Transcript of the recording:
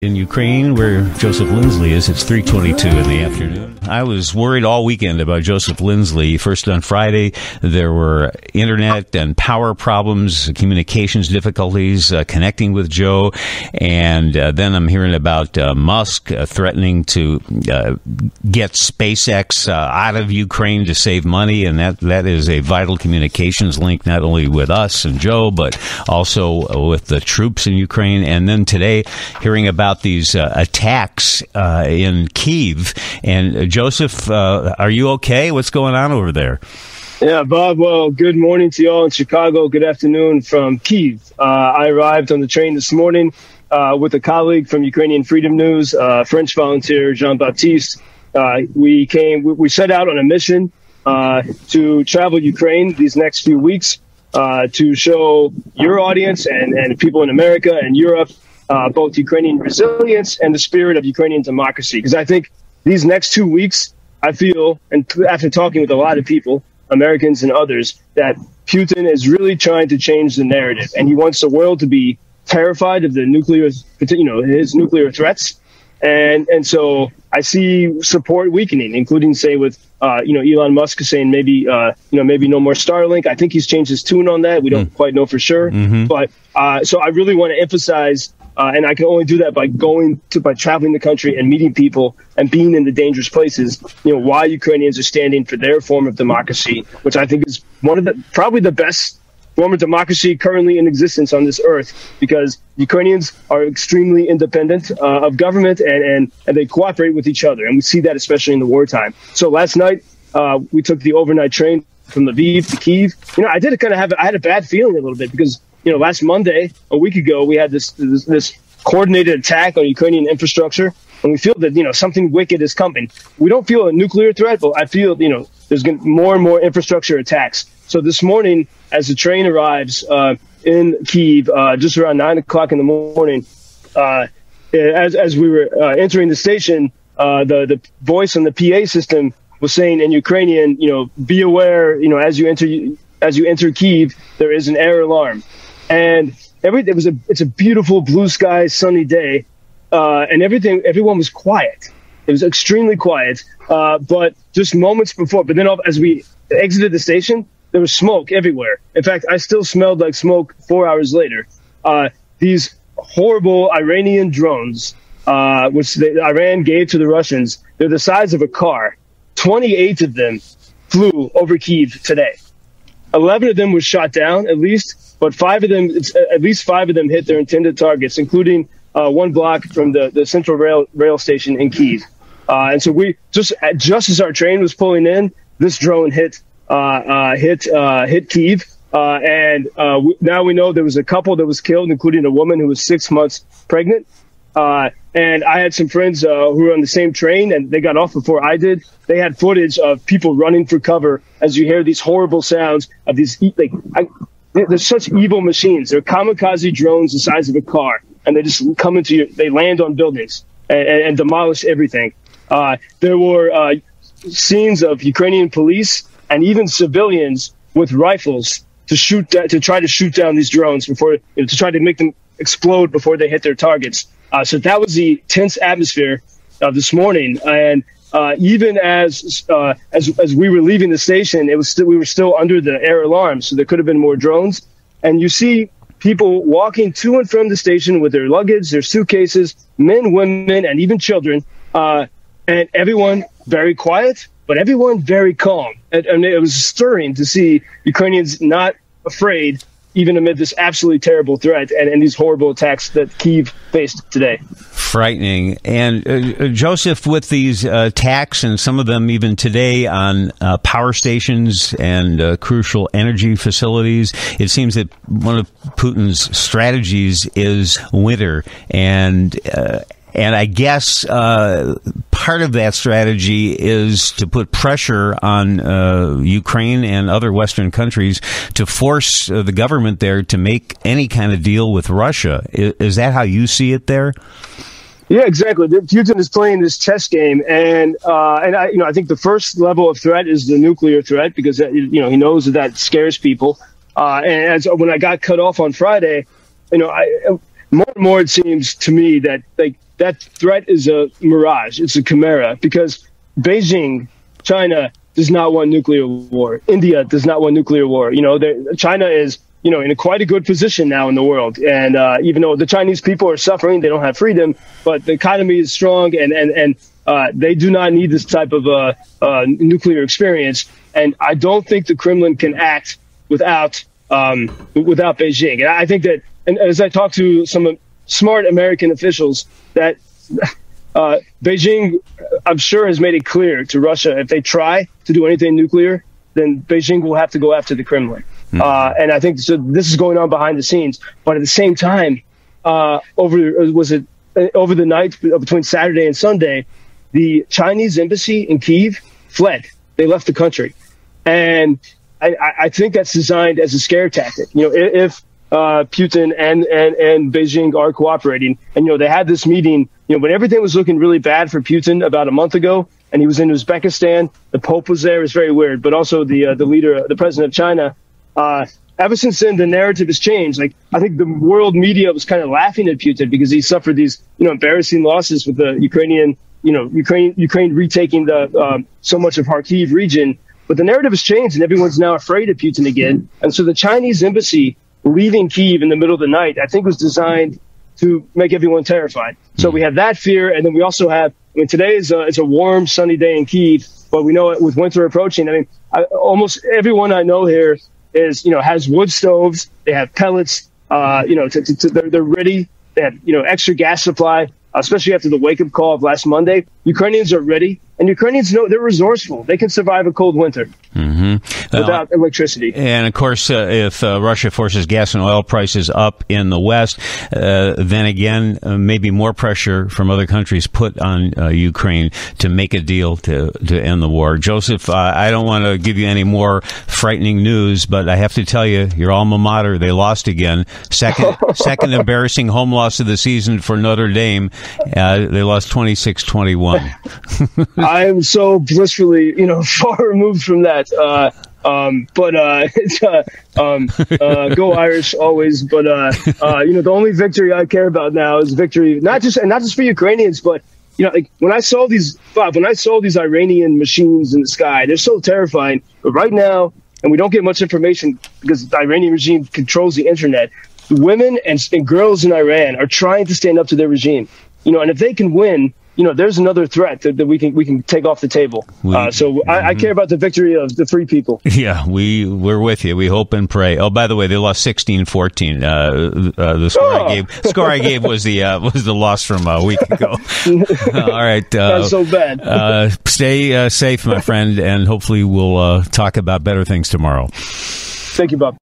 In Ukraine, where Joseph Lindsley is, it's 3:22 in the afternoon. I was worried all weekend about Joseph Lindsley. First on Friday, there were internet and power problems, communications difficulties, connecting with Joe. And then I'm hearing about Musk threatening to get SpaceX out of Ukraine to save money. And that is a vital communications link, not only with us and Joe, but also with the troops in Ukraine. And then today, hearing about these attacks in Kyiv. And Joseph, are you okay? What's going on over there? Yeah, Bob, well, good morning to you all in Chicago. Good afternoon from Kyiv. I arrived on the train this morning with a colleague from Ukrainian Freedom News, French volunteer Jean-Baptiste. We set out on a mission to travel Ukraine these next few weeks to show your audience and people in America and Europe both Ukrainian resilience and the spirit of Ukrainian democracy. Because I think these next 2 weeks, I feel, and after talking with a lot of people, Americans and others, that Putin is really trying to change the narrative. And he wants the world to be terrified of the his nuclear threats. And so I see support weakening, including, say, with Elon Musk saying maybe no more Starlink. I think he's changed his tune on that. We don't quite know for sure. Mm-hmm. But so I really want to emphasize, and I can only do that by traveling the country and meeting people and being in the dangerous places, why Ukrainians are standing for their form of democracy, which I think is probably the best form of democracy currently in existence on this earth, because Ukrainians are extremely independent of government and they cooperate with each other. And we see that especially in the wartime. So last night, we took the overnight train from Lviv to Kyiv. I had a bad feeling a little bit because, last Monday, a week ago, we had this coordinated attack on Ukrainian infrastructure. And we feel that, something wicked is coming. We don't feel a nuclear threat, but I feel, there's going to be more and more infrastructure attacks. So this morning, as the train arrives in Kyiv, just around 9 o'clock in the morning, as we were entering the station, the voice on the PA system was saying in Ukrainian, be aware, as you enter Kyiv, there is an air alarm. And it's a beautiful blue sky, sunny day, and everyone was quiet. It was extremely quiet, but just moments before. But then as we exited the station, there was smoke everywhere. In fact, I still smelled like smoke 4 hours later. These horrible Iranian drones, which Iran gave to the Russians, they're the size of a car. 28 of them flew over Kyiv today. 11 of them were shot down, at least, but at least five of them hit their intended targets, including one block from the central rail station in Kyiv. And so we just as our train was pulling in, this drone hit Kyiv, and now we know there was a couple that was killed, including a woman who was 6 months pregnant. And I had some friends who were on the same train, and they got off before I did. They had footage of people running for cover as you hear these horrible sounds of these. They're such evil machines. They're kamikaze drones the size of a car, and they just come into you. They land on buildings and demolish everything. There were scenes of Ukrainian police and even civilians with rifles to try to shoot down these drones before to try to make them explode before they hit their targets. So that was the tense atmosphere of this morning. And even as we were leaving the station, we were still under the air alarm, so there could have been more drones. And you see people walking to and from the station with their luggage, their suitcases, men, women, and even children, and everyone very quiet, but everyone very calm. And it was stirring to see Ukrainians not afraid, even amid this absolutely terrible threat and these horrible attacks that Kyiv faced today. Frightening. And Joseph, with these attacks, and some of them even today on power stations and crucial energy facilities, it seems that one of Putin's strategies is winter. And I guess part of that strategy is to put pressure on Ukraine and other Western countries to force the government there to make any kind of deal with Russia. Is that how you see it there? Yeah, exactly. Putin is playing this chess game, and I think the first level of threat is the nuclear threat, because he knows that scares people. And when I got cut off on Friday, more and more it seems to me that that threat is a mirage. It's a chimera, because Beijing, China, does not want nuclear war. India does not want nuclear war. China is, in quite a good position now in the world. And even though the Chinese people are suffering, they don't have freedom, but the economy is strong, and they do not need this type of nuclear experience. And I don't think the Kremlin can act without Beijing. And I think that, and as I talk to some smart American officials, that Beijing, I'm sure, has made it clear to Russia, if they try to do anything nuclear, then Beijing will have to go after the Kremlin. And I think so. This is going on behind the scenes. But at the same time, over the night between Saturday and Sunday, the Chinese embassy in Kyiv fled. They left the country. And I think that's designed as a scare tactic. If Putin and Beijing are cooperating, and they had this meeting, when everything was looking really bad for Putin about a month ago, and he was in Uzbekistan, the Pope was there. It's very weird. But also the leader, the president of China. Ever since then, the narrative has changed. Like, I think the world media was kind of laughing at Putin because he suffered these, embarrassing losses with the Ukraine retaking so much of Kharkiv region. But the narrative has changed, and everyone's now afraid of Putin again. And so the Chinese embassy leaving Kyiv in the middle of the night, I think, was designed to make everyone terrified. So we have that fear, and then we also have, today is it's a warm, sunny day in Kyiv, but we know with winter approaching, almost everyone I know here is, has wood stoves, they have pellets, they're ready, they have, extra gas supply, especially after the wake-up call of last Monday. Ukrainians are ready, and Ukrainians know they're resourceful. They can survive a cold winter without electricity. And, of course, if Russia forces gas and oil prices up in the West, then again, maybe more pressure from other countries put on Ukraine to make a deal to end the war. Joseph, I don't want to give you any more frightening news, but I have to tell you, your alma mater, they lost again. Second embarrassing home loss of the season for Notre Dame. They lost 26-21. I am so blissfully, far removed from that. Go Irish always. But the only victory I care about now is victory, not just for Ukrainians, but when I saw these Iranian machines in the sky, they're so terrifying. But right now, and we don't get much information because the Iranian regime controls the internet. Women and girls in Iran are trying to stand up to their regime. And if they can win, there's another threat that we can take off the table. I care about the victory of the free people. Yeah, we're with you. We hope and pray. Oh, by the way, they lost 16-14. The score I gave was the loss from a week ago. All right, not so bad. Stay safe, my friend, and hopefully we'll talk about better things tomorrow. Thank you, Bob.